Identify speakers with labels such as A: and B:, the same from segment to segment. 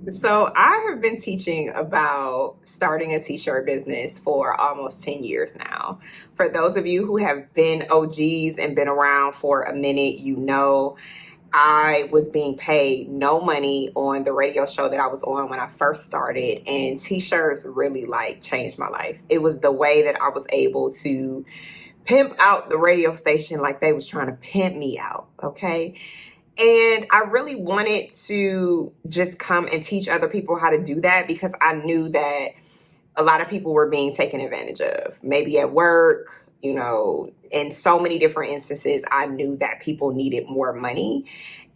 A: So I have been teaching about starting a t-shirt business for almost 10 years now. For those of you who have been OGs and been around for a minute, you know I was being paid no money on the radio show that I was on when I first started, and t-shirts really changed my life. It was the way that I was able to pimp out the radio station like they was trying to pimp me out, okay? And I really wanted to just come and teach other people how to do that because I knew that a lot of people were being taken advantage of, maybe at work, in so many different instances. I knew that people needed more money.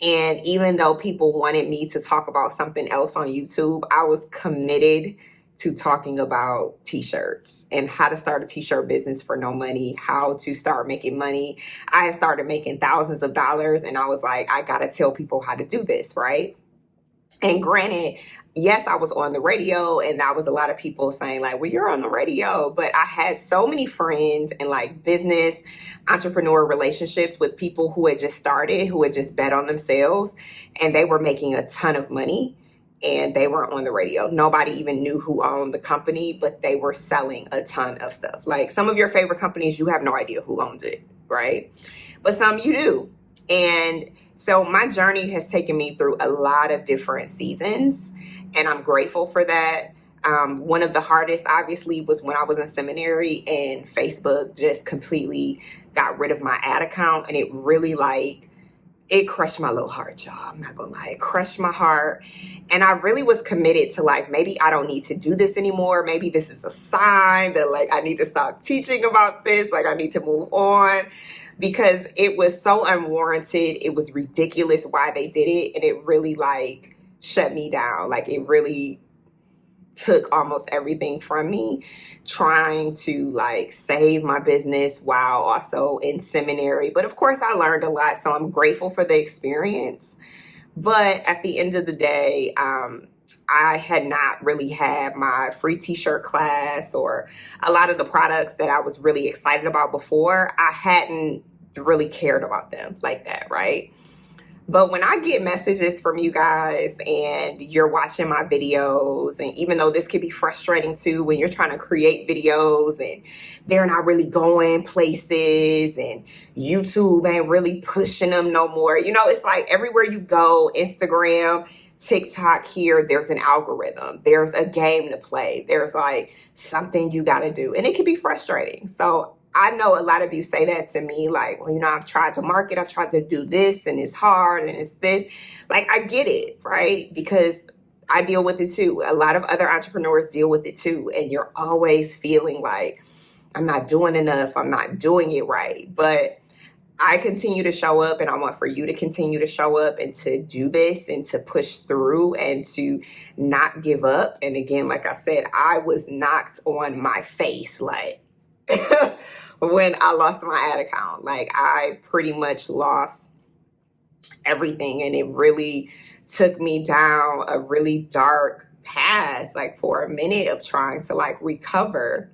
A: And even though people wanted me to talk about something else on YouTube, I was committed to talking about t-shirts and how to start a t-shirt business for no money, how to start making money. I had started making thousands of dollars and I was like, I gotta tell people how to do this, right? And granted, yes, I was on the radio and that was a lot of people saying well, you're on the radio. But I had so many friends and business entrepreneur relationships with people who had just started, who had just bet on themselves, and they were making a ton of money and they weren't on the radio. Nobody even knew who owned the company, but they were selling a ton of stuff. Like some of your favorite companies, you have no idea who owns it, right? But some you do. And so my journey has taken me through a lot of different seasons, and I'm grateful for that. One of the hardest, obviously, was when I was in seminary and Facebook just completely got rid of my ad account, and it really it crushed my little heart, y'all. I'm not gonna lie, it crushed my heart. And I really was committed to maybe I don't need to do this anymore. Maybe this is a sign that I need to stop teaching about this. I need to move on because it was so unwarranted. It was ridiculous why they did it. And it really shut me down. It really took almost everything from me trying to save my business while also in seminary. But of course I learned a lot, so I'm grateful for the experience. But at the end of the day, I had not really had my free t-shirt class or a lot of the products that I was really excited about before. I hadn't really cared about them like that, right? But when I get messages from you guys and you're watching my videos, and even though this can be frustrating too when you're trying to create videos and they're not really going places and YouTube ain't really pushing them no more. It's everywhere you go, Instagram, TikTok, here, there's an algorithm. There's a game to play. There's something you got to do. And it can be frustrating. So I know a lot of you say that to me, I've tried to market, I've tried to do this and it's hard and it's this. I get it, right? Because I deal with it too. A lot of other entrepreneurs deal with it too. And you're always feeling I'm not doing enough, I'm not doing it right. But I continue to show up, and I want for you to continue to show up and to do this and to push through and to not give up. And again, like I said, I was knocked on my face when I lost my ad account. I pretty much lost everything, and it really took me down a really dark path for a minute of trying to recover.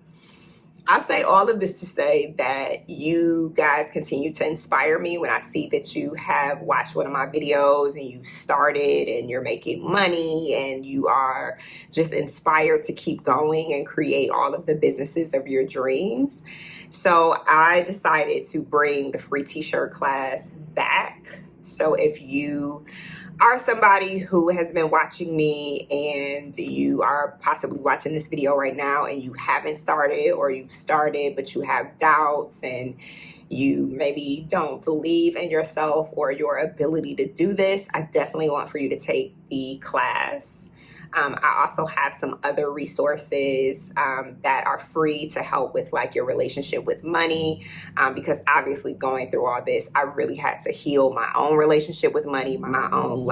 A: I say all of this to say that you guys continue to inspire me when I see that you have watched one of my videos and you've started and you're making money and you are just inspired to keep going and create all of the businesses of your dreams. So I decided to bring the free t-shirt class back. So if you are somebody who has been watching me and you are possibly watching this video right now and you haven't started, or you've started but you have doubts and you maybe don't believe in yourself or your ability to do this, I definitely want for you to take the class. I also have some other resources that are free to help with your relationship with money, because obviously going through all this, I really had to heal my own relationship with money, my own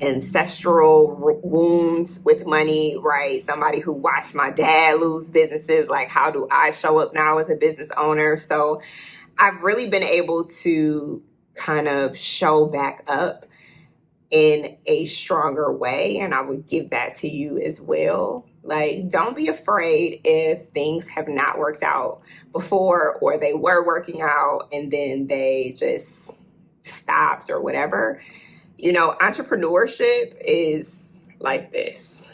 A: ancestral wounds with money, right? Somebody who watched my dad lose businesses, how do I show up now as a business owner? So I've really been able to kind of show back up in a stronger way, and I would give that to you as well. Don't be afraid if things have not worked out before, or they were working out and then they just stopped or whatever. Entrepreneurship is like this.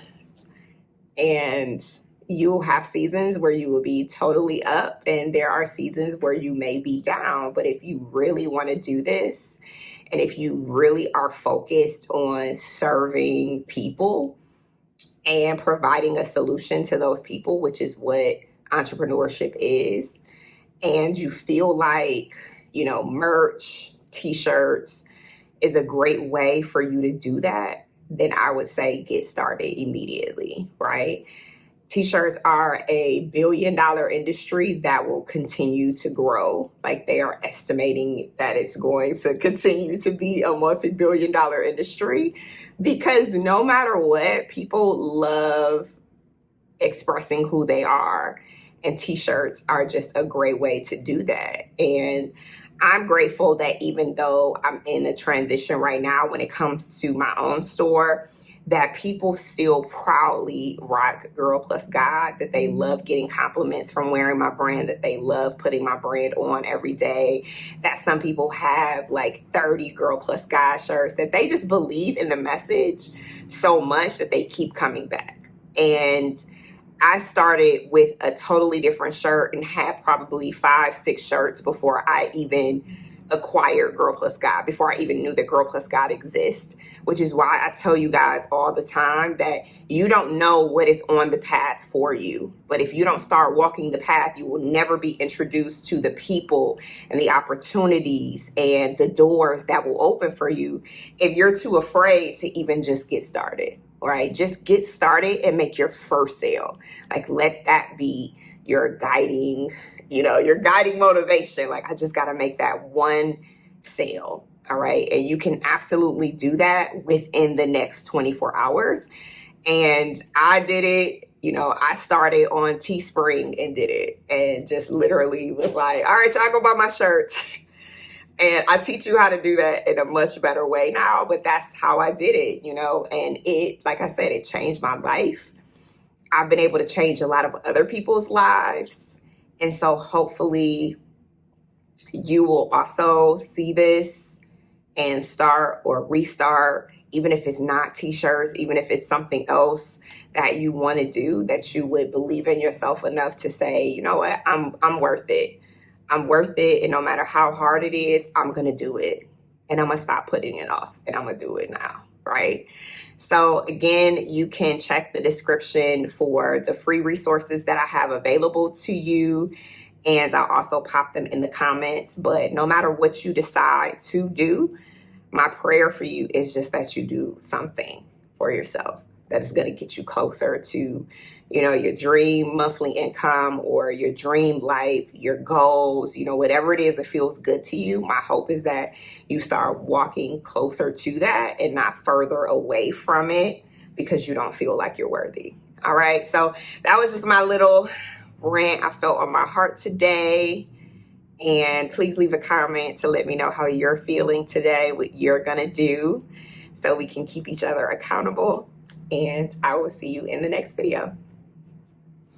A: And you'll have seasons where you will be totally up, and there are seasons where you may be down. But if you really want to do this, and if you really are focused on serving people and providing a solution to those people, which is what entrepreneurship is, and you feel like, merch, t-shirts is a great way for you to do that, then I would say get started immediately, right? T-shirts are a $1 billion industry that will continue to grow. Like, they are estimating that it's going to continue to be a multi-billion dollar industry, because no matter what, people love expressing who they are, and t-shirts are just a great way to do that. And I'm grateful that even though I'm in a transition right now when it comes to my own store, that people still proudly rock Girl Plus God, that they love getting compliments from wearing my brand, that they love putting my brand on every day, that some people have like 30 Girl Plus God shirts, that they just believe in the message so much that they keep coming back. And I started with a totally different shirt and had probably 5-6 shirts before I even acquired Girl Plus God, before I even knew that Girl Plus God exists, which is why I tell you guys all the time that you don't know what is on the path for you. But if you don't start walking the path, you will never be introduced to the people and the opportunities and the doors that will open for you if you're too afraid to even just get started. Right? Just get started and make your first sale. Like, let that be your guiding, your guiding motivation. Like, I just got to make that one sale. All right. And you can absolutely do that within the next 24 hours. And I did it. I started on Teespring and did it, and just literally was like, all right, y'all go buy my shirts. And I teach you how to do that in a much better way now, but that's how I did it, and it, like I said, it changed my life. I've been able to change a lot of other people's lives. And so hopefully you will also see this and start or restart, even if it's not t-shirts, even if it's something else that you want to do, that you would believe in yourself enough to say, you know what, I'm worth it. I'm worth it, and no matter how hard it is, I'm going to do it. And I'm going to stop putting it off, and I'm going to do it now, right? So again, you can check the description for the free resources that I have available to you, and I'll also pop them in the comments. But no matter what you decide to do, my prayer for you is just that you do something for yourself that is going to get you closer to your dream monthly income or your dream life, your goals, whatever it is that feels good to you. My hope is that you start walking closer to that and not further away from it because you don't feel like you're worthy. All right. So that was just my little rant I felt on my heart today. And please leave a comment to let me know how you're feeling today, what you're going to do, so we can keep each other accountable. And I will see you in the next video.